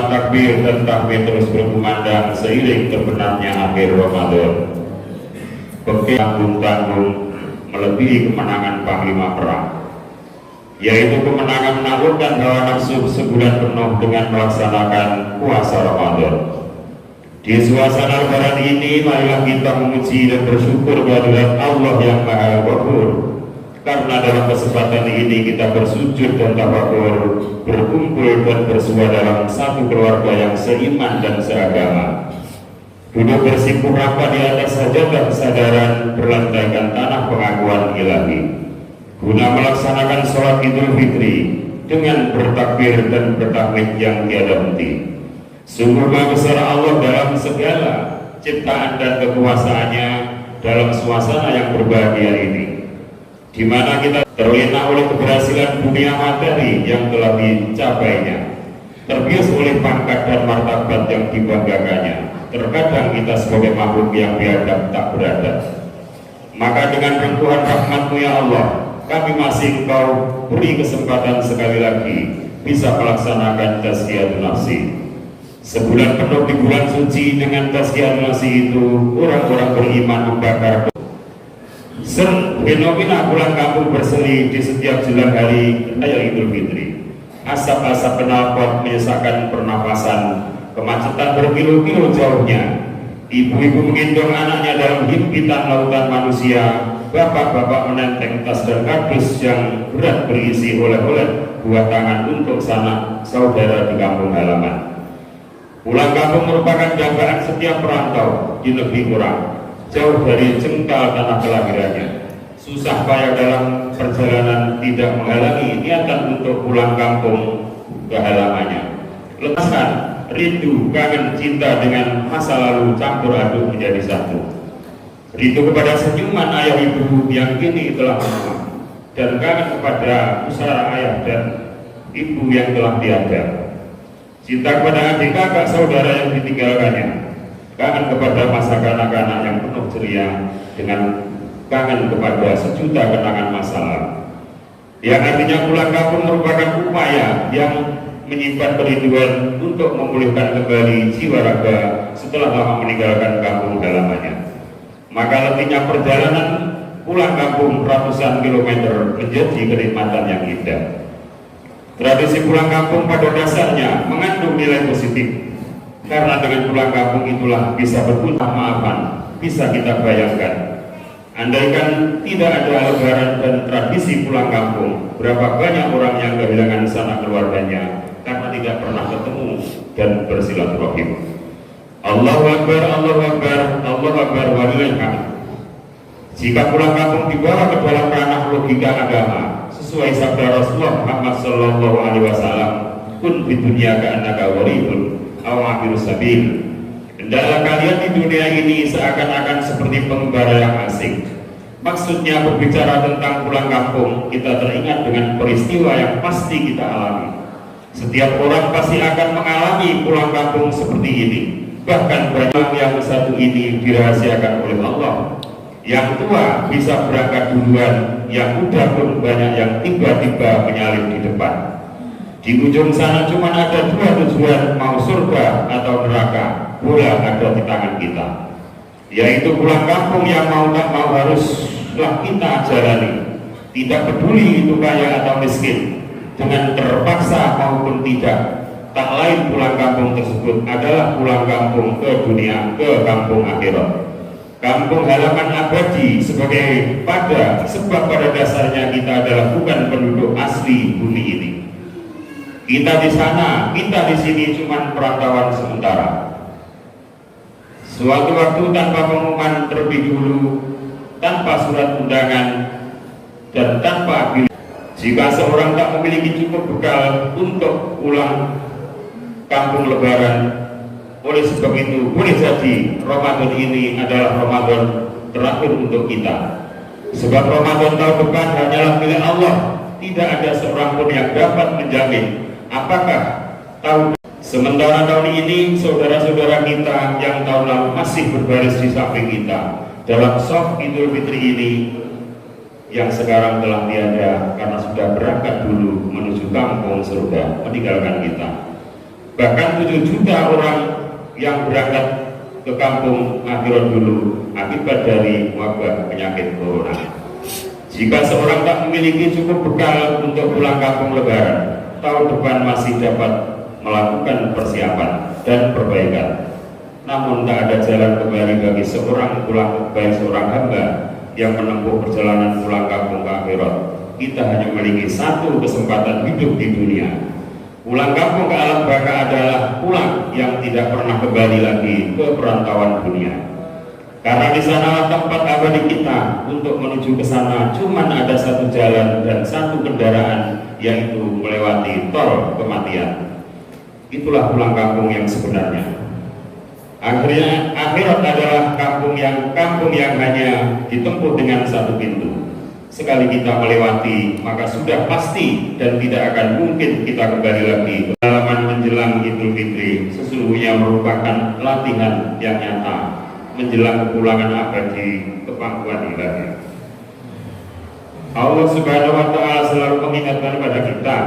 Takbir dan tahmid terus berkumandang seiring terbenamnya akhir Ramadan. Bekal tanggung-tanggung melebihi kemenangan panglima perang, yaitu kemenangan menaklukkan hawa nafsu sebulan penuh dengan melaksanakan puasa Ramadan. Di suasana lebaran ini, marilah kita memuji dan bersyukur kehadirat Allah yang Maha Ghafur, karena dalam kesempatan ini kita bersujud dan tafakur, berkumpul dan bersua dalam satu keluarga yang seiman dan seagama. Duduk bersikup rapat di atas sajadah kesadaran berlantaikan tanah pengakuan ilahi, guna melaksanakan sholat Idul Fitri dengan bertakbir dan bertahmid yang tiada henti. Sungguh Maha Besar Allah dalam segala ciptaan dan kekuasaannya dalam suasana yang berbahagia ini, di mana kita terlena oleh keberhasilan dunia materi yang telah dicapainya, terbius oleh pangkat dan martabat yang dibanggakannya. Terkadang kita sebagai makhluk yang biadab tak beradab. Maka dengan bantuan rahmat-Mu ya Allah, kami masih Engkau beri kesempatan sekali lagi bisa melaksanakan tazkiyatun nafsi. Sebulan penuh di bulan suci dengan tazkiyatun nafsi itu, orang-orang beriman membakar fenomena pulang kampung berseri di setiap jelang hari raya Idul Fitri. Asap-asap knalpot menyesakkan pernapasan, kemacetan berkilo-kilo jauhnya. Ibu-ibu menggendong anaknya dalam himpitan lautan manusia. Bapak-bapak menenteng tas dan kardus yang berat berisi oleh-oleh buah tangan untuk sanak saudara di kampung halaman. Pulang kampung merupakan dambaan setiap perantau di negeri orang, jauh dari jengkal tanah kelahirannya. Susah payah dalam perjalanan tidak menghalangi niatan untuk pulang kampung ke halamannya. Lepaskan rindu, kangen, cinta dengan masa lalu campur aduk menjadi satu. Rindu kepada senyuman ayah ibu yang kini telah menua, dan kangen kepada pusara ayah dan ibu yang telah tiada. Cinta kepada adik kakak saudara yang ditinggalkannya, kangen kepada masa kanak-kanak yang penuh ceria, dengan kangen kepada sejuta kenangan masa lalu. Yang artinya pulang kampung merupakan upaya yang menyimpan kerinduan untuk memulihkan kembali jiwa raga setelah lama meninggalkan kampung halamannya. Maka letihnya perjalanan pulang kampung ratusan kilometer menjadi kenikmatan yang indah. Tradisi pulang kampung pada dasarnya mengandung nilai positif, karena dengan pulang kampung itulah bisa berputar maafan, bisa kita bayangkan. Andaikan tidak ada lebaran dan tradisi pulang kampung, berapa banyak orang yang kehilangan sanak keluarganya karena tidak pernah ketemu dan bersilaturahim. Allahu Akbar, Allahu Akbar, Allahu Akbar, walillahil hamd. Jika pulang kampung dibawa ke dalam ranah logika agama, sesuai sabda Rasulullah Muhammad sallallahu alaihi wasallam, kun fid dunya ka'annaka gharibun aw 'abiru sabil. Hendaklah kalian di dunia ini seakan-akan seperti pengembara yang asing. Maksudnya berbicara tentang pulang kampung, kita teringat dengan peristiwa yang pasti kita alami. Setiap orang pasti akan mengalami pulang kampung seperti ini. Bahkan banyak yang satu ini dirahasiakan oleh Allah. Yang tua bisa berangkat duluan, yang muda pun banyak yang tiba-tiba menyalip di depan. Di ujung sana cuma ada dua tujuan, mau surga atau neraka, bola ada di tangan kita. Yaitu pulang kampung yang mau tak mau haruslah kita jalani. Tidak peduli itu kaya atau miskin, dengan terpaksa maupun tidak. Tak lain pulang kampung tersebut adalah pulang kampung ke dunia, ke kampung akhirat. Kampung halaman abadi sebagai sebab pada dasarnya kita adalah bukan penduduk asli bumi ini. Kita di sana, kita di sini cuma perantauan sementara. Suatu waktu tanpa pengumuman terlebih dulu, tanpa surat undangan, dan tanpa bilik. Jika seorang tak memiliki cukup bekal untuk pulang kampung lebaran, oleh sebab itu boleh jadi Ramadan ini adalah Ramadan terakhir untuk kita. Sebab Ramadan tahun depan hanyalah milik Allah. Tidak ada seorang pun yang dapat menjamin apakah sementara tahun ini saudara-saudara kita yang tahun lalu masih berbaris di samping kita dalam shaf Idul Fitri ini, yang sekarang telah tiada karena sudah berangkat dulu menuju kampung surga, meninggalkan kita. Bahkan 7 juta orang yang berangkat ke kampung akhirat dulu akibat dari wabah penyakit corona. Jika seorang tak memiliki cukup bekal untuk pulang kampung lebaran, tahun depan masih dapat melakukan persiapan dan perbaikan. Namun tak ada jalan kembali bagi seorang hamba yang menempuh perjalanan pulang kampung ke akhirat. Kita hanya memiliki satu kesempatan hidup di dunia. Pulang kampung ke alam baka adalah pulang yang tidak pernah kembali lagi ke perantauan dunia. Karena di sana tempat abadi kita. Untuk menuju ke sana cuma ada satu jalan dan satu kendaraan, yaitu melewati tol kematian. Itulah pulang kampung yang sebenarnya. Akhirnya akhirat adalah kampung yang hanya ditempuh dengan satu pintu. Sekali kita melewati, maka sudah pasti dan tidak akan mungkin kita kembali lagi. Pengalaman menjelang Idul Fitri sesungguhnya merupakan latihan yang nyata menjelang kepulangan abadi ke pangkuan ilahi. Allah Subhanahu wa Ta'ala selalu mengingatkan pada kita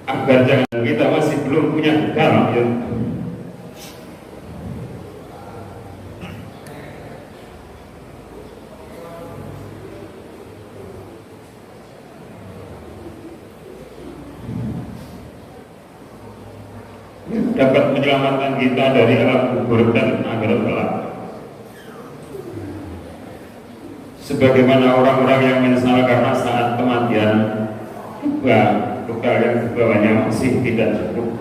agar jangan kita masih belum punya bekal, ya. Dapat menyelamatkan kita dari alam kubur dan akhirat kelak. Sebagaimana orang-orang yang menyesal karena saat kematian bekal yang dibawanya masih tidak cukup,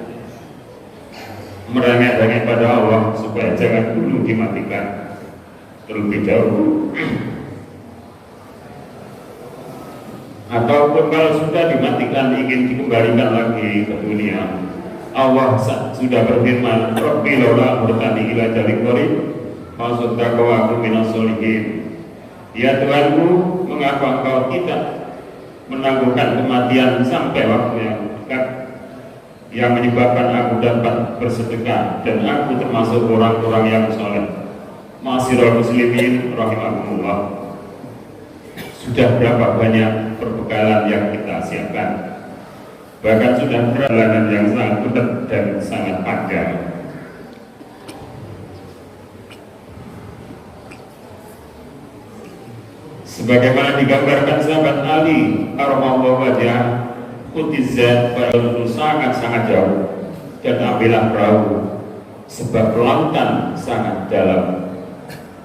merengek-rengek pada Allah supaya jangan dulu dimatikan terlebih dahulu. Ataupun kalau sudah dimatikan ingin dikembalikan lagi ke dunia, Allah sudah berfirman, Rabbi laula murtani ila jalik qarib maksudnya kau aku minas solihin. Ya Tuhanku, mengapa engkau tidak menangguhkan kematian sampai waktu yang dekat, yang menyebabkan aku dapat bersedekah dan aku termasuk orang-orang yang soleh. Ma'asyiral muslimin rahimakumullah. Sudah berapa banyak perbekalan yang kita siapkan, bahkan sudah perjalanan yang sangat berat dan sangat panjang. Sebagaimana digambarkan sahabat Ali karamallahu wajhah, utizat pada sangat jauh, dan ambillah perahu sebab lautan sangat dalam.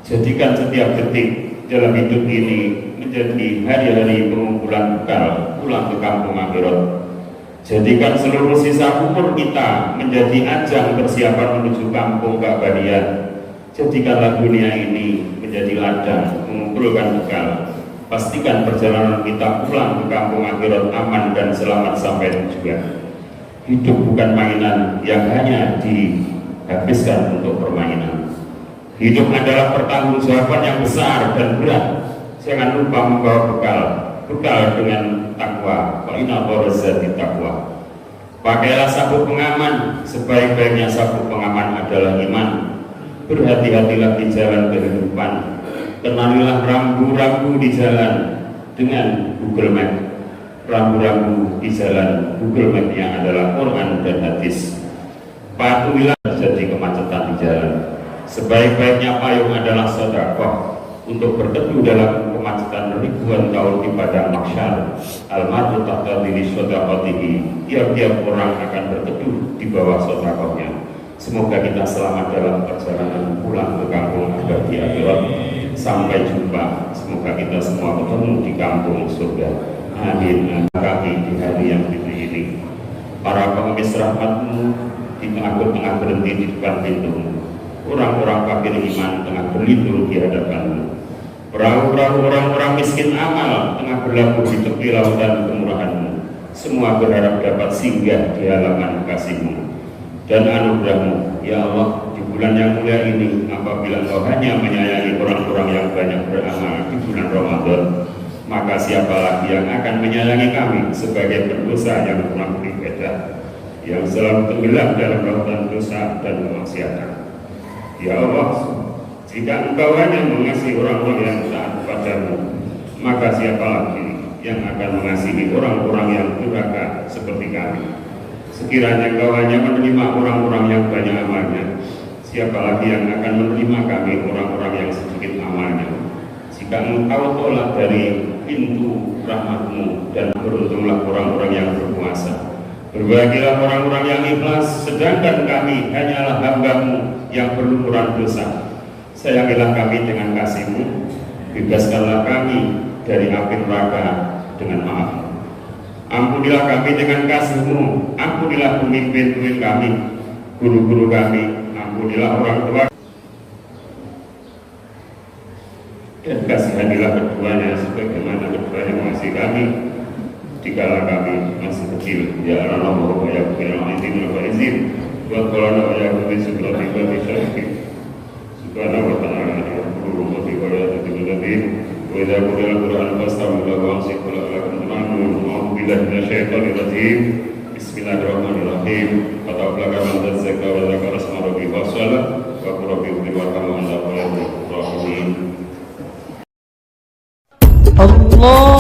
Jadikan setiap detik dalam hidup ini menjadi hari-hari pengumpulan bekal pulang ke kampung akhirat. Jadikan seluruh sisa umur kita menjadi ajang persiapan menuju kampung keabadian. Jadikanlah dunia ini menjadi ladang mengumpulkan bekal. Pastikan perjalanan kita pulang ke kampung akhirat aman dan selamat sampai tujuan. Hidup bukan mainan yang hanya dihabiskan untuk permainan. Hidup adalah pertanggungjawaban yang besar dan berat. Jangan lupa membawa bekal dengan takwa. Wa inna qarazati takwa. Pakailah sabuk pengaman, sebaik-baiknya sabuk pengaman adalah iman. Berhati-hatilah di jalan kehidupan. Kenalilah rambu-rambu di jalan dengan Google Map. Rambu-rambu di jalan Google Map yang adalah Quran dan hadis. Patuhilah terjadi kemacetan di jalan. Sebaik-baiknya payung adalah sedekah. Untuk berteduh dalam kemacetan ribuan tahun di padang mahsyar. Al-mar'u tahta dhilli shadaqatihi. Tiap-tiap orang akan berteduh di bawah sedekahnya. Semoga kita selamat dalam perjalanan pulang ke kampung abadi akhirat. Sampai jumpa. Semoga kita semua ketemu di kampung surga. Amin. Kami di hari yang fitri ini, para pengemis rahmat-Mu di tengah berhenti di depan pintu-Mu. Orang-orang kafir iman tengah berlindung di hadapan-Mu. Perahu-perahu orang-orang miskin amal tengah berlabuh di tepi lautan kemurahan-Mu. Semua berharap dapat singgah di halaman kasih-Mu dan anugerah-Mu. Ya Allah, di bulan yang mulia ini, apabila Engkau hanya menyayangi orang-orang yang banyak beramal di bulan Ramadan, maka siapa lagi yang akan menyayangi kami sebagai berdosa yang kurang beribadah, yang selalu tenggelam dalam lautan dosa dan kemaksiatan. Ya Allah, jika Engkau hanya mengasihi orang-orang yang taat padamu, maka siapa lagi yang akan mengasihi orang-orang yang durhaka seperti kami? Sekiranya Engkau hanya menerima orang-orang yang banyak amalnya, siapa lagi yang akan menerima kami orang-orang yang sedikit amalnya? Jika Engkau tolak dari pintu rahmat-Mu, dan beruntunglah orang-orang yang berpuasa. Berbahagialah orang-orang yang ikhlas, sedangkan kami hanyalah hamba-Mu yang berlumuran dosa. Sayangilah kami dengan kasih-Mu, bebaskanlah kami dari api neraka dengan maaf. Ampunilah kami dengan kasih-Mu, ampunilah pemimpin-pemimpin kami, guru-guru kami, ampunilah orang tua, dan kasihanilah keduanya sebagaimana keduanya mengasihi kami dikala kami masih kecil. Ya Allah, wa ya Rabbil izin wa izin wa qulana wa ya Rabbi subhanahu wa ta'ala subhanahu wa ta'ala ya Rabbi wa ya Rabbi wa idza quri'a al-Qur'an fastami'u wa ansitu la'allakum turhamun. A'udzu billahi minasyaitonir rajim. Bismillahirrahmanirrahim. Fataqabbal man tazakka wa dzakara isma rabbih wa shalah wa qul rabbi ighfir warhamni wa anta khairur rahimin. Allah